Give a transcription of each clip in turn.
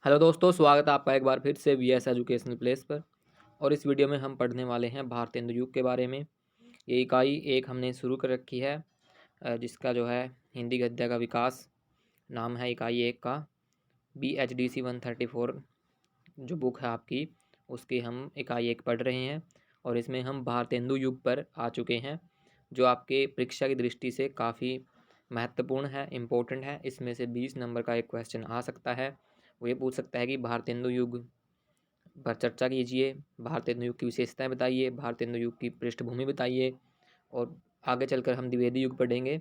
Hello दोस्तों, स्वागत है आपका एक बार फिर से वीएस एजुकेशनल प्लेस पर। और इस वीडियो में हम पढ़ने वाले हैं भारतेंदु युग के बारे में। ये इकाई एक हमने शुरू कर रखी है, जिसका जो है हिंदी गद्य का विकास नाम है इकाई एक का। BHDC 134 जो बुक है आपकी, उसकी हम इकाई एक पढ़ रहे हैं। और इसमें हम भारतेंदु युग पर आ चुके हैं, जो आपके परीक्षा की दृष्टि से काफ़ी महत्वपूर्ण है, इम्पोर्टेंट है। इसमें से 20 नंबर का एक क्वेश्चन आ सकता है। वो ये पूछ सकता है कि भारतेंदु युग पर चर्चा कीजिए, भारतेंदु युग की विशेषताएं बताइए, भारतेंदु युग की पृष्ठभूमि बताइए। और आगे चलकर हम द्विवेदी युग पढ़ेंगे।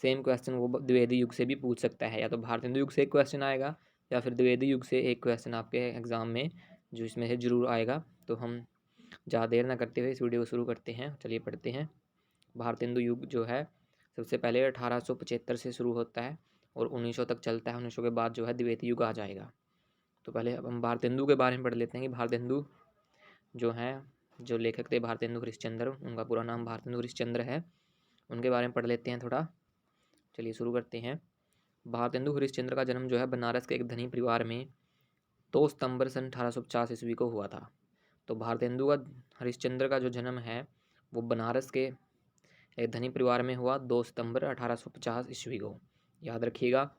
सेम क्वेश्चन वो द्विवेदी युग से भी पूछ सकता है, या तो भारतेंदु युग से एक क्वेश्चन आएगा या फिर द्विवेदी युग से एक क्वेश्चन आपके एग्जाम में जो इसमें से जरूर आएगा। तो हम ज़्यादा देर ना करते हुए इस वीडियो को शुरू करते हैं। चलिए पढ़ते हैं। भारतेंदु युग जो है सबसे पहले 1875 से शुरू होता है और 1900 तक चलता है। 1900 के बाद जो है द्विवेदी युग आ जाएगा। तो पहले अब हम भारतेंदु के बारे में पढ़ लेते हैं कि भारतेंदु जो हैं, जो लेखक थे भारतेंदु हरिश्चंद्र, उनका पूरा नाम भारतेंदु हरिश्चंद्र है। उनके बारे में पढ़ लेते हैं थोड़ा। चलिए शुरू करते हैं। भारतेंदु हरिश्चंद्र का जन्म जो है बनारस के एक धनी परिवार में 2 सितंबर सन 1850 ईस्वी को हुआ था। तो भारतेंदु का हरिश्चंद्र का जो जन्म है वो बनारस के एक धनी परिवार में हुआ 2 सितंबर 1850 ईस्वी को। याद रखिएगा।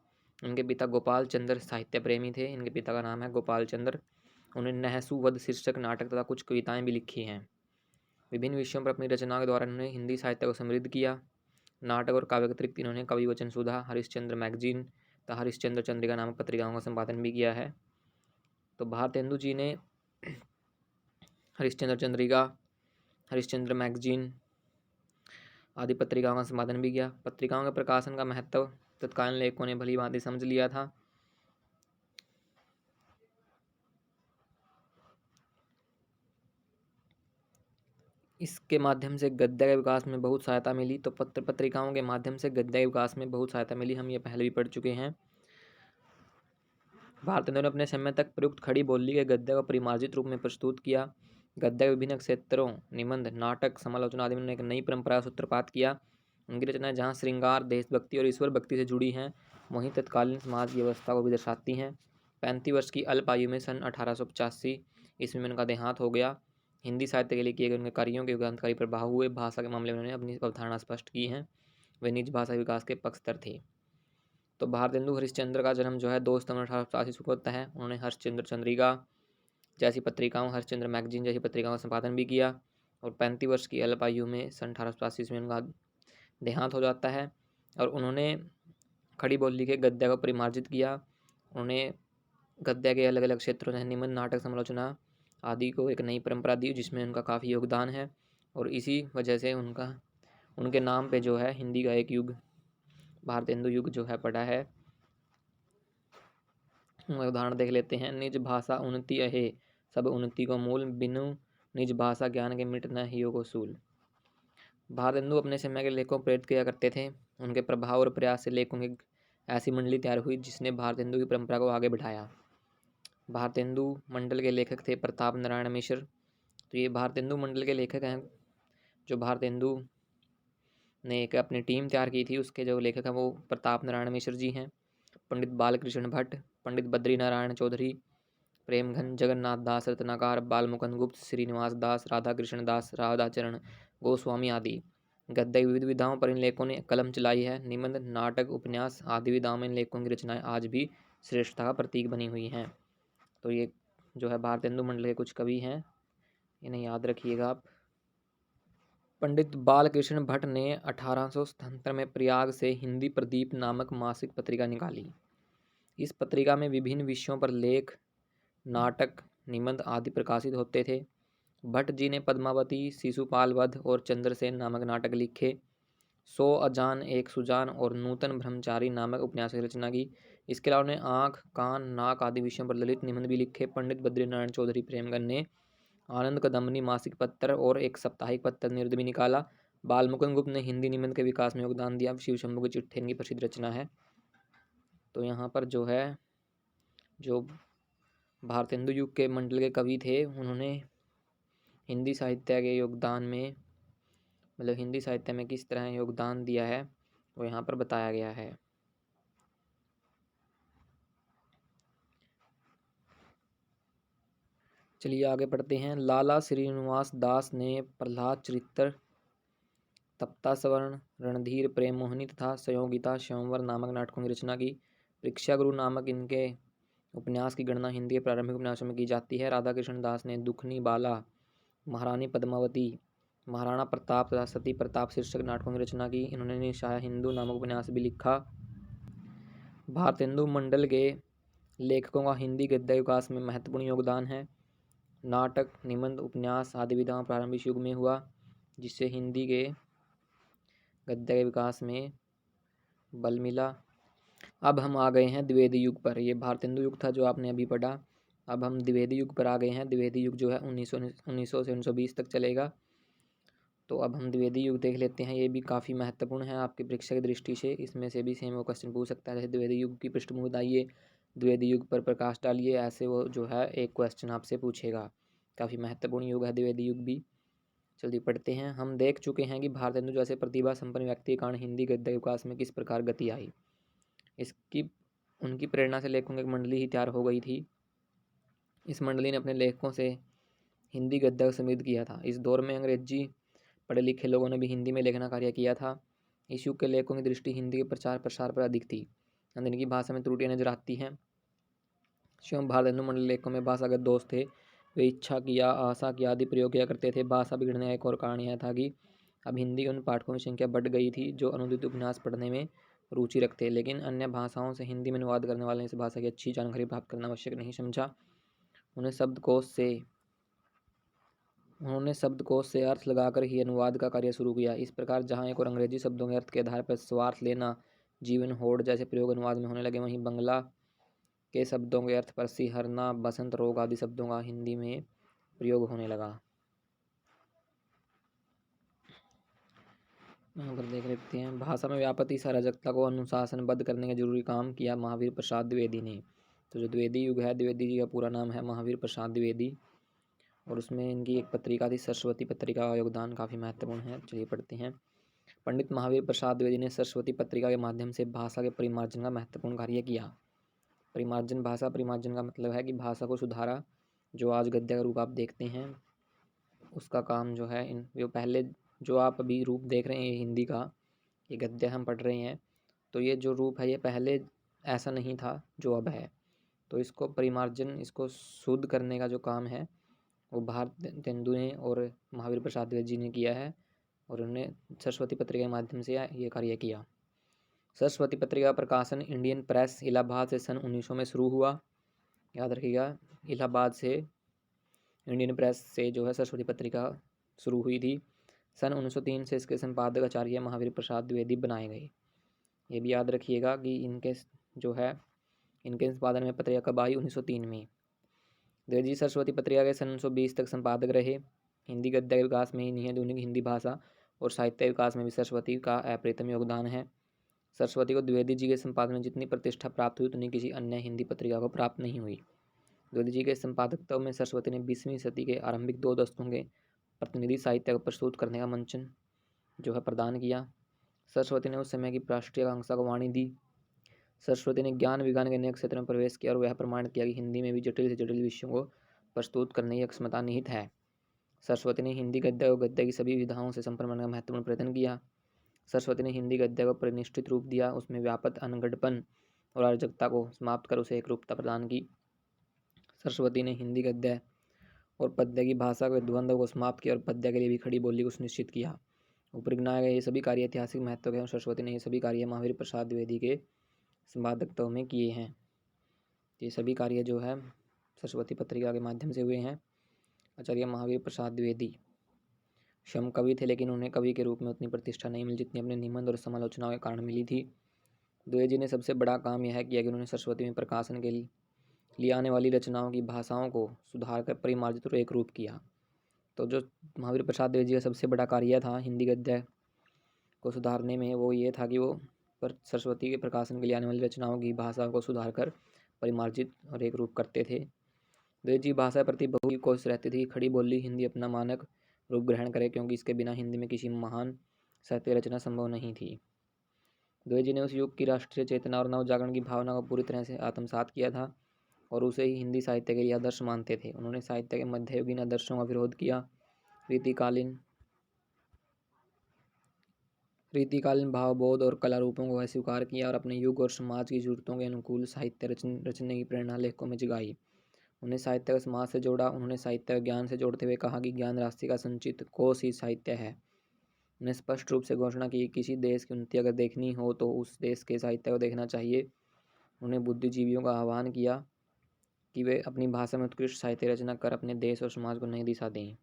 इनके पिता गोपाल चंद्र साहित्य प्रेमी थे। इनके पिता का नाम है गोपाल चंद्र। उन्होंने नहसुवध शीर्षक नाटक तथा कुछ कविताएं भी लिखी हैं। विभिन्न विषयों पर अपनी रचनाओं के द्वारा इन्होंने हिंदी साहित्य को समृद्ध किया। नाटक और काव्य के अतिरिक्त इन्होंने कवि वचन सुधा, हरिश्चंद्र मैगजीन तथा हरिश्चंद्र चंद्रिका नामक पत्रिकाओं का संपादन भी किया है। तो भारतेंदु जी ने हरिश्चंद्र चंद्रिका, हरिश्चंद्र मैगजीन आदि पत्रिकाओं का संपादन भी किया। पत्रिकाओं के प्रकाशन का महत्व तत्कालीन लेखकों ने भली भांति समझ लिया था। इसके माध्यम से गद्य के विकास में बहुत सहायता मिली। तो पत्रिकाओं के माध्यम से गद्य के विकास में बहुत सहायता मिली, हम ये पहले भी पढ़ चुके हैं। भारतेंदु ने अपने समय तक प्रयुक्त खड़ी बोली के गद्य को परिमार्जित रूप में प्रस्तुत किया। गद्य के विभिन्न क्षेत्रों, निबंध, नाटक, समालोचना आदि में उन्होंने एक नई परंपरा का सूत्रपात किया। उनकी रचनाएं जहाँ श्रृंगार, देशभक्ति और ईश्वर भक्ति से जुड़ी हैं, वहीं तत्कालीन समाज की व्यवस्था को भी दर्शाती हैं। 35 वर्ष की अल्प आयु में सन 1885 ईस्वी में उनका देहांत हो गया। हिंदी साहित्य के लिए किए गए उनके कार्यों के युगांतकारी प्रभाव हुए। भाषा के मामले में उन्होंने अपनी अवधारणा स्पष्ट की हैं। वे निज भाषा विकास के पक्षधर थे। तो भारतेंदु हरिश्चंद्र का जन्म जो है 2 सितंबर 1885 को होता है। उन्होंने हरिश्चंद्र चंद्रिका जैसी पत्रिकाओं, हरिश्चंद्र मैगजीन जैसी पत्रिकाओं का संपादन भी किया। और 35 वर्ष की अल्प आयु में सन 1885 में उनका देहांत हो जाता है। और उन्होंने खड़ी बोली के गद्य को परिमार्जित किया। उन्होंने गद्य के अलग अलग क्षेत्रों जैसे निबंध, नाटक, समालोचना आदि को एक नई परंपरा दी, जिसमें उनका काफ़ी योगदान है। और इसी वजह से उनके नाम पे जो है हिंदी का एक युग, भारतेंदु युग जो है पड़ा है। उदाहरण देख लेते हैं। निज भाषा उन्नति अहे, सब उन्नति को मूल, बिनु निज भाषा ज्ञान के मिट न हियो को सूल। भारतेंदु अपने समय के लेखकों को प्रेरित किया करते थे। उनके प्रभाव और प्रयास से लेखकों की ऐसी मंडली तैयार हुई जिसने भारतेंदु की परंपरा को आगे बढ़ाया। भारतेंदु मंडल के लेखक थे प्रताप नारायण मिश्र। तो ये भारतेंदु मंडल के लेखक हैं। जो भारतेंदु ने एक अपनी टीम तैयार की थी, उसके जो लेखक हैं वो प्रताप नारायण मिश्र जी हैं। पंडित बालकृष्ण भट्ट, पंडित बद्री नारायण चौधरी, प्रेमघन, जगन्नाथ दास, रत्नाकर, बालमुकुंद गुप्त, श्रीनिवास दास, राधा कृष्ण दास, राधाचरण गोस्वामी आदि। गद्य की विविध विधाओं पर इन लेखकों ने कलम चलाई है। निबंध, नाटक, उपन्यास आदि विधाओं में इन लेखकों की रचनाएं आज भी श्रेष्ठता का प्रतीक बनी हुई हैं। तो ये जो है भारतेंदु मंडल के कुछ कवि हैं, इन्हें याद रखिएगा आप। पंडित बालकृष्ण भट्ट ने 1877 में प्रयाग से हिंदी प्रदीप नामक मासिक पत्रिका निकाली। इस पत्रिका में विभिन्न विषयों पर लेख, नाटक, निबंध आदि प्रकाशित होते थे। भट्ट जी ने पद्मावती, शिशुपाल वध और चंद्रसेन नामक नाटक लिखे। 100 अजान एक सुजान और नूतन ब्रह्मचारी नामक उपन्यास की रचना की। इसके अलावा उन्होंने आँख, कान, नाक आदि विषयों पर ललित निबंध भी लिखे। पंडित बद्रीनारायण चौधरी प्रेमगन ने आनंद कदम्बनी मासिक पत्र और एक साप्ताहिक पत्र निरुद्ध भी निकाला। बालमुकुंद गुप्त ने हिंदी निबंध के विकास में योगदान दिया। शिव शंभू की चिट्ठी इनकी प्रसिद्ध रचना है। तो यहाँ पर जो है, जो भारतेंदु युग के मंडल के कवि थे, उन्होंने हिंदी साहित्य के योगदान में, मतलब हिंदी साहित्य में किस तरह योगदान दिया है वो यहाँ पर बताया गया है। चलिए आगे पढ़ते हैं। लाला श्रीनिवास दास ने प्रहलाद चरित्र, तप्ता स्वर्ण, रणधीर, प्रेम मोहिनी तथा संयोगिता स्वयंवर नामक नाटकों की रचना की। परीक्षा गुरु नामक इनके उपन्यास की गणना हिंदी के प्रारंभिक उपन्यासों में की जाती है। राधा कृष्ण दास ने दुखनी बाला, महारानी पद्मावती, महाराणा प्रताप तथा सती प्रताप शीर्षक नाटकों की रचना की। इन्होंने निशाया हिंदू नामक उपन्यास भी लिखा। भारतेंदु मंडल के लेखकों का हिंदी गद्य विकास में महत्वपूर्ण योगदान है। नाटक, निबंध, उपन्यास आदि विधाओं प्रारंभिक युग में हुआ, जिससे हिंदी के गद्य के विकास में बल मिला। अब हम आ गए हैं द्विवेदी युग पर। ये भारतेंदु युग था जो आपने अभी पढ़ा। अब हम द्विवेदी युग पर आ गए हैं। द्विवेदी युग जो है 1900 से 1920 तक चलेगा। तो अब हम द्विवेदी युग देख लेते हैं। ये भी काफ़ी महत्वपूर्ण है आपकी परीक्षा की दृष्टि से। इसमें से भी सेम वो क्वेश्चन पूछ सकता है। जैसे द्विवेदी युग की पृष्ठभूमि बताइए, द्विवेदी युग पर प्रकाश डालिए, ऐसे वो जो है एक क्वेश्चन आपसे पूछेगा। काफ़ी महत्वपूर्ण युग है द्विवेदी युग भी। चलिए पढ़ते हैं। हम देख चुके हैं कि भारतेंदु जैसे प्रतिभा संपन्न व्यक्ति के कारण हिंदी गद्य विकास में किस प्रकार गति आई। इसकी उनकी प्रेरणा से लेखकों की एक मंडली ही तैयार हो गई थी। इस मंडली ने अपने लेखकों से हिंदी गद्य को समृद्ध किया था। इस दौर में अंग्रेजी पढ़े लिखे लोगों ने भी हिंदी में लेखना कार्य किया था। इस युग के लेखकों की दृष्टि हिंदी के प्रचार प्रसार पर अधिक थी। इनकी भाषा में त्रुटियां नजर आती हैं। स्वयं भारतेंदु मंडल लेखकों में भाषागत दोष थे। वे इच्छा किया, आशा की आदि प्रयोग किया करते थे। भाषा बिगड़ने का एक और कारण यह था कि अब हिंदी के उन पाठकों की संख्या बढ़ गई थी जो अनुदित उपन्यास पढ़ने में रुचि रखते, लेकिन अन्य भाषाओं से हिंदी में अनुवाद करने वाले इस भाषा की अच्छी जानकारी प्राप्त करना आवश्यक नहीं समझा। उन्होंने शब्दकोश से अर्थ लगाकर ही अनुवाद का कार्य शुरू किया। इस प्रकार जहाँ एक और अंग्रेजी शब्दों के अर्थ के आधार पर स्वार्थ लेना, जीवन, होड़ जैसे प्रयोग अनुवाद में होने लगे, वहीं बंगला के शब्दों के अर्थ पर सिहरना, बसंत रोग आदि शब्दों का हिंदी में प्रयोग होने लगा। यहाँ पर देख लेते हैं। भाषा में व्यापती अराजकता को अनुशासनबद्ध करने का जरूरी काम किया महावीर प्रसाद द्विवेदी ने। तो जो द्विवेदी युग है, द्विवेदी जी का पूरा नाम है महावीर प्रसाद द्विवेदी, और उसमें इनकी एक पत्रिका थी सरस्वती पत्रिका का योगदान काफ़ी महत्वपूर्ण है। चलिए पढ़ते हैं। पंडित महावीर प्रसाद द्विवेदी ने सरस्वती पत्रिका के माध्यम से भाषा के परिमार्जन का महत्वपूर्ण कार्य किया। परिमार्जन, भाषा परिमार्जन का मतलब है कि भाषा को सुधारा। जो आज गद्य का रूप आप देखते हैं उसका काम जो है जो पहले जो आप अभी रूप देख रहे हैं हिंदी का, ये गद्य हम पढ़ रहे हैं, तो ये जो रूप है ये पहले ऐसा नहीं था जो अब है। तो इसको परिमार्जन, इसको शुद्ध करने का जो काम है वो भारतेंदु ने और महावीर प्रसाद द्विवेदी जी ने किया है, और उन्होंने सरस्वती पत्रिका के माध्यम से ये कार्य किया। सरस्वती पत्रिका का प्रकाशन इंडियन प्रेस इलाहाबाद से सन 1900 में शुरू हुआ। याद रखिएगा, इलाहाबाद से इंडियन प्रेस से जो है सरस्वती पत्रिका शुरू हुई थी। सन 1903 से इसके संपादक आचार्य महावीर प्रसाद द्विवेदी बनाए गए। ये भी याद रखिएगा कि इनके जो है इनके संपादन में पत्रिका कब आई, 1903 में। द्विवेदी जी सरस्वती पत्रिका के सन 1920 तक संपादक रहे। हिंदी गद्य के विकास में ही नहीं आधुनिक हिंदी भाषा और साहित्य विकास में भी सरस्वती का अप्रतिम योगदान है। सरस्वती को द्विवेदी जी के संपादन में जितनी प्रतिष्ठा प्राप्त हुई उतनी किसी अन्य हिंदी पत्रिका को प्राप्त नहीं हुई। द्विवेदी जी के संपादकत्व में सरस्वती ने 20वीं सदी के आरंभिक 2 दशकों के प्रतिनिधि साहित्य को प्रस्तुत करने का मंचन जो है प्रदान किया। सरस्वती ने उस समय की राष्ट्रीय आकांक्षा को वाणी दी। सरस्वती ने ज्ञान विज्ञान के अनेक क्षेत्रों में प्रवेश किया और वह प्रमाणित किया कि हिंदी में भी जटिल से जटिल विषयों को प्रस्तुत करने की क्षमता निहित है। सरस्वती ने हिंदी गद्य और गद्य की सभी विधाओं से संपन्न बनने का महत्वपूर्ण प्रयत्न किया। सरस्वती ने हिंदी गद्य को परिनिष्ठित रूप दिया, उसमें व्यापक अनगढ़पन और अराजकता को समाप्त कर उसे एक रूपता प्रदान की। सरस्वती ने हिंदी गद्य और पद्य की भाषा के द्वंद्व को समाप्त किया और पद्य के लिए भी खड़ी बोली को सुनिश्चित किया। ऊपर गिनाए गए ये सभी कार्य ऐतिहासिक महत्व के और सरस्वती ने ये सभी कार्य महावीर प्रसाद द्विवेदी के संपादकत्व में किए हैं। ये सभी कार्य जो है सरस्वती पत्रिका के माध्यम से हुए हैं। आचार्य महावीर प्रसाद द्विवेदी स्वयं कवि थे, लेकिन उन्हें कवि के रूप में उतनी प्रतिष्ठा नहीं मिली जितनी अपने निबंध और समालोचनाओं के कारण मिली थी। द्विवेदी जी ने सबसे बड़ा काम यह किया कि उन्होंने सरस्वती में प्रकाशन के लिए आने वाली रचनाओं की भाषाओं को सुधार कर परिमार्जित और एक रूप किया। तो जो महावीर प्रसाद द्विवेदी जी का सबसे बड़ा कार्य था हिंदी गद्य को सुधारने में, वो ये था कि वो सरस्वती के प्रकाशन के लिए आने वाली रचनाओं की भाषा को सुधार कर परिमार्जित और एक रूप करते थे। द्विवेदी जी भाषा प्रति बहुत ही कोशिश रहती थी कि खड़ी बोली हिंदी अपना मानक रूप ग्रहण करे, क्योंकि इसके बिना हिंदी में किसी महान साहित्य रचना संभव नहीं थी। द्विवेदी जी ने उस युग की राष्ट्रीय चेतना और नवजागरण की भावना को पूरी तरह से आत्मसात किया था। और उसे ही हिंदी साहित्य के लिए आदर्श मानते थे। उन्होंने साहित्य के मध्ययुगीन आदर्शों का विरोध किया, रीतिकालीन भावबोध और कला रूपों को अस्वीकार किया और अपने युग और समाज की जरूरतों के अनुकूल साहित्य रचने की प्रेरणा लेखकों में जगाई। उन्हें साहित्य को समाज से जोड़ा। उन्होंने साहित्य को ज्ञान से जोड़ते हुए कहा कि ज्ञान राशि का संचित कोश ही साहित्य है। उन्हें स्पष्ट रूप से घोषणा की किसी देश की उन्नति अगर देखनी हो तो उस देश के साहित्य को देखना चाहिए। उन्हें बुद्धिजीवियों का आह्वान किया कि वे अपनी भाषा में उत्कृष्ट साहित्य रचना कर अपने देश और समाज को नई दिशा दें।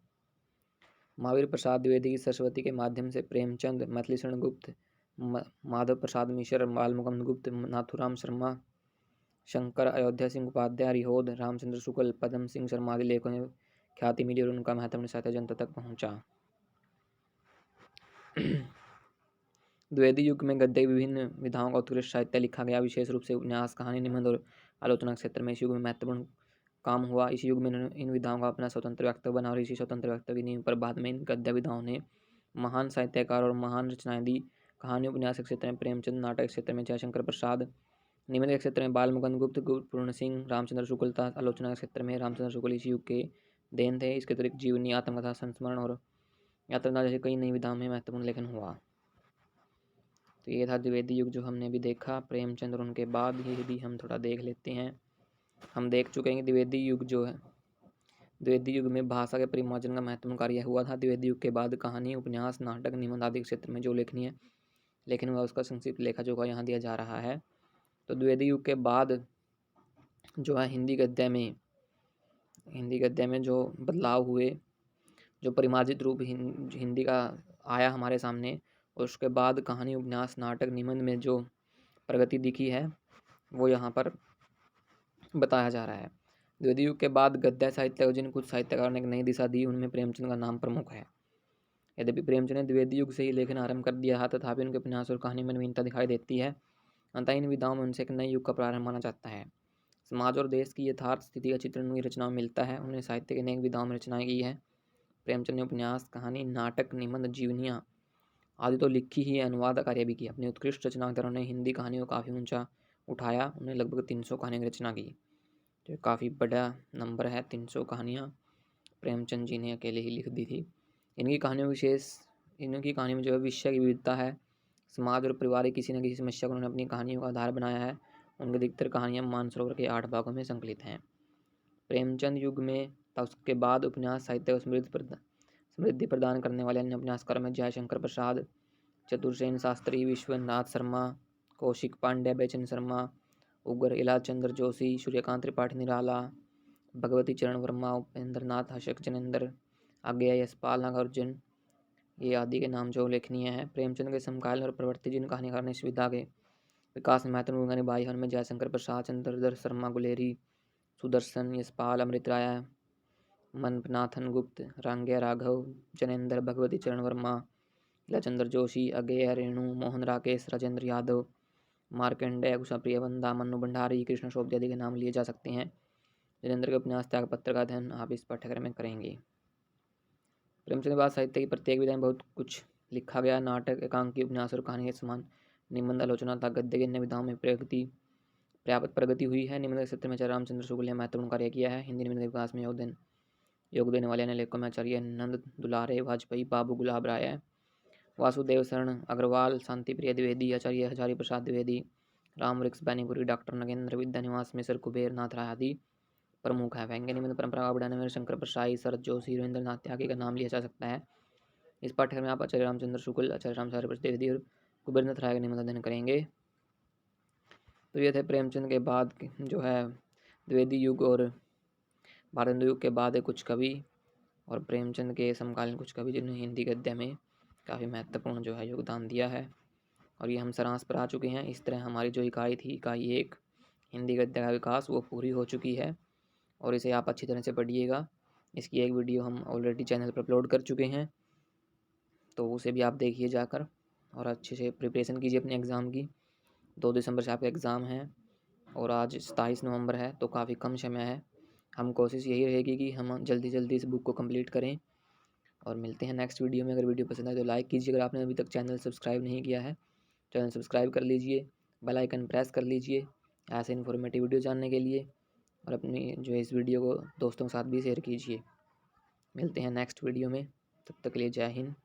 महावीर प्रसाद द्विवेदी की सरस्वती के माध्यम से प्रेमचंद, मैथिलीशरण गुप्त, माधव प्रसाद मिश्र, बालमुकुंद गुप्त, नाथुराम शर्मा, शंकर अयोध्या सिंह उपाध्याय, हरिहोद, रामचंद्र शुक्ल, पदम सिंह शर्मा आदि लेखकों में ख्याति मिली और उनका महत्वपूर्ण साहित्य जनता तक पहुंचा। द्विवेदी युग में गद्य की विभिन्न विधाओं का उत्कृष्ट साहित्य लिखा गया, विशेष रूप से उपन्यास, कहानी, निबंध और आलोचना क्षेत्र में इस युग में महत्वपूर्ण काम हुआ। इस युग में इन विधाओं का अपना स्वतंत्र व्यक्तित्व बना और इसी स्वतंत्र व्यक्तित्व की नींव पर बाद में इन गद्य विधाओं ने महान साहित्यकार और महान रचनाएं दी। कहानी उपन्यास के क्षेत्र में प्रेमचंद, नाटक के क्षेत्र में जयशंकर प्रसाद, निबंध के क्षेत्र में बालमुकुंद गुप्त, पूर्ण सिंह, रामचंद्र शुक्ल था। आलोचना के क्षेत्र में रामचंद्र शुक्ल इस युग के देन थे। इसके अतिरिक्त जीवनी, आत्मकथा, संस्मरण और यात्रा जैसे कई नई विधाओं में महत्वपूर्ण लेखन हुआ। तो ये था द्विवेदी युग जो हमने भी देखा, प्रेमचंद और उनके बाद ये भी हम थोड़ा देख लेते हैं। हम देख चुके हैं कि द्विवेदी युग जो है, द्विवेदी युग में भाषा के परिमार्जन का महत्वपूर्ण कार्य हुआ था। द्विवेदी युग के बाद कहानी, उपन्यास, नाटक, निबंध आदि क्षेत्र में जो लेखन हुआ उसका संक्षिप्त लेखा जोखा यहाँ दिया जा रहा है। तो द्विवेदी युग के बाद जो है हिंदी गद्य में जो बदलाव हुए, जो परिमार्जित रूप हिंदी का आया हमारे सामने, और उसके बाद कहानी, उपन्यास, नाटक, निबंध में जो प्रगति दिखी है वो यहाँ पर बताया जा रहा है। द्विवेदी युग के बाद गद्य साहित्य को जिन कुछ साहित्यकारों ने एक नई दिशा दी उनमें प्रेमचंद का नाम प्रमुख है। यद्यपि प्रेमचंद ने द्विवेदी युग से ही लेखन आरंभ कर दिया है, तथापि उनके उपन्यास और कहानी में नवीनता दिखाई देती है। अतः इन विधाओं में उनसे एक नए युग का प्रारंभ माना जाता है। समाज और देश की यथार्थ स्थिति का चित्रण उनकी रचनाओं में मिलता है। उन्होंने साहित्य की अनेक विधाओं में रचनाएं की है। प्रेमचंद ने उपन्यास, कहानी, नाटक, निबंध, जीवनियाँ आदि तो लिखी ही, अनुवाद कार्य भी किया। अपनी उत्कृष्ट रचना के ने हिंदी कहानी को काफ़ी ऊंचा उठाया। उन्होंने लगभग 300 कहानियों की रचना की, जो काफ़ी बड़ा नंबर है। 300 कहानियाँ प्रेमचंद जी ने अकेले ही लिख दी थी। इनकी कहानियों इनकी कहानी में जो है विषय की विविधता है। समाज और परिवार की किसी न किसी समस्या को उन्होंने अपनी कहानियों का आधार बनाया है। उनकी अधिकतर कहानियाँ मानसरोवर के 8 भागों में संकलित हैं। प्रेमचंद युग में तथा उसके बाद उपन्यास साहित्य को समृद्धि प्रदान करने वाले अन्य उपन्यासकारों में जयशंकर प्रसाद, चतुर्सेन शास्त्री, विश्वनाथ शर्मा, कौशिक पांड्या, बेचन शर्मा, उग्र इलाचंद्र जोशी, सूर्यकांत त्रिपाठी निराला, भगवती चरण वर्मा, उपेंद्र नाथ हशक, जनेंद्र आज्ञा, यशपाल नागार्जुन, ये आदि के नाम जो उल्लेखनीय है। प्रेमचंद के समकालीन और प्रवर्ती जिन कहानीकार ने इस विधा के विकास में महत्वपूर्ण भूमिका निभाई है उनमें जयशंकर प्रसाद, चंद्रधर शर्मा गुलेरी, सुदर्शन, यशपाल, अमृत राय, मनपनाथन गुप्त, रांग्या राघव, जनेंद्र, भगवती चरण वर्मा, इलाचंद्र जोशी, अगेय, रेणु, मोहन राकेश, राजेंद्र यादव, मार्कंडेय, उषा प्रियवंदा, मन्नू भंडारी, कृष्ण शोभ आदि के नाम लिए जा सकते हैं। जनेंद्र के उपन्यास त्यागपत्र का अध्ययन आप इस पाठ्यक्रम में करेंगे। प्रेमचंद के बाद साहित्य की प्रत्येक विधा में बहुत कुछ लिखा गया। नाटक, एकांकी, उपन्यास और कहानी के समान निबंध, आलोचना तथा गद्य की अन्य विधाओं में पर्याप्त प्रगति हुई है। निबंध के क्षेत्र में आचार्य रामचंद्र शुक्ल ने महत्वपूर्ण कार्य किया है। हिंदी निबंध के विकास में योग देने वाले अन्य लेखकों में आचार्य नंद दुलारे वाजपेयी, बाबू गुलाब राय, वासुदेव शरण अग्रवाल, शांति प्रिय द्विवेदी, आचार्य हजारी प्रसाद द्विवेदी, राम वृक्ष बैनीपुरी, डॉक्टर नगेंद्र विद्यानिवास मिश्र, कुबेर नाथ राय आदि प्रमुख है। व्यंग्य निबंध परंपरा को बढ़ाने में शंकर प्रसाई, शरद जोशी, रविंद्र नाथ त्यागी का नाम लिया जा सकता है। इस पाठ्यक्रम में आप आचार्य रामचंद्र शुक्ल, आचार्य रामचार्य प्रसाद द्विवेदी और कुबेर नाथ राय का निबंध अध्ययन करेंगे। तो ये थे प्रेमचंद के बाद जो है द्विवेदी युग और भारतेंदु युग के बाद कुछ कवि और प्रेमचंद के समकालीन कुछ कवि जिन्होंने हिंदी गद्य में काफ़ी महत्वपूर्ण जो है योगदान दिया है। और ये हम सारांश पर आ चुके हैं। इस तरह हमारी जो इकाई थी, इकाई 1 हिंदी गद्य का विकास, वो पूरी हो चुकी है और इसे आप अच्छी तरह से पढ़िएगा। इसकी एक वीडियो हम ऑलरेडी चैनल पर अपलोड कर चुके हैं, तो उसे भी आप देखिए जाकर और अच्छे से प्रिपरेशन कीजिए अपने एग्ज़ाम की। 2 दिसंबर से आपका एग्ज़ाम है और आज 27 नवंबर है, तो काफ़ी कम समय है। हम कोशिश यही रहेगी कि हम जल्दी जल्दी इस बुक को कंप्लीट करें और मिलते हैं नेक्स्ट वीडियो में। अगर वीडियो पसंद आए तो लाइक कीजिए। अगर आपने अभी तक चैनल सब्सक्राइब नहीं किया है, चैनल सब्सक्राइब कर लीजिए, बेल आइकन प्रेस कर लीजिए ऐसे इन्फॉर्मेटिव वीडियो जानने के लिए। और अपनी जो है इस वीडियो को दोस्तों के साथ भी शेयर कीजिए। मिलते हैं नेक्स्ट वीडियो में, तब तक के लिए जय हिंद।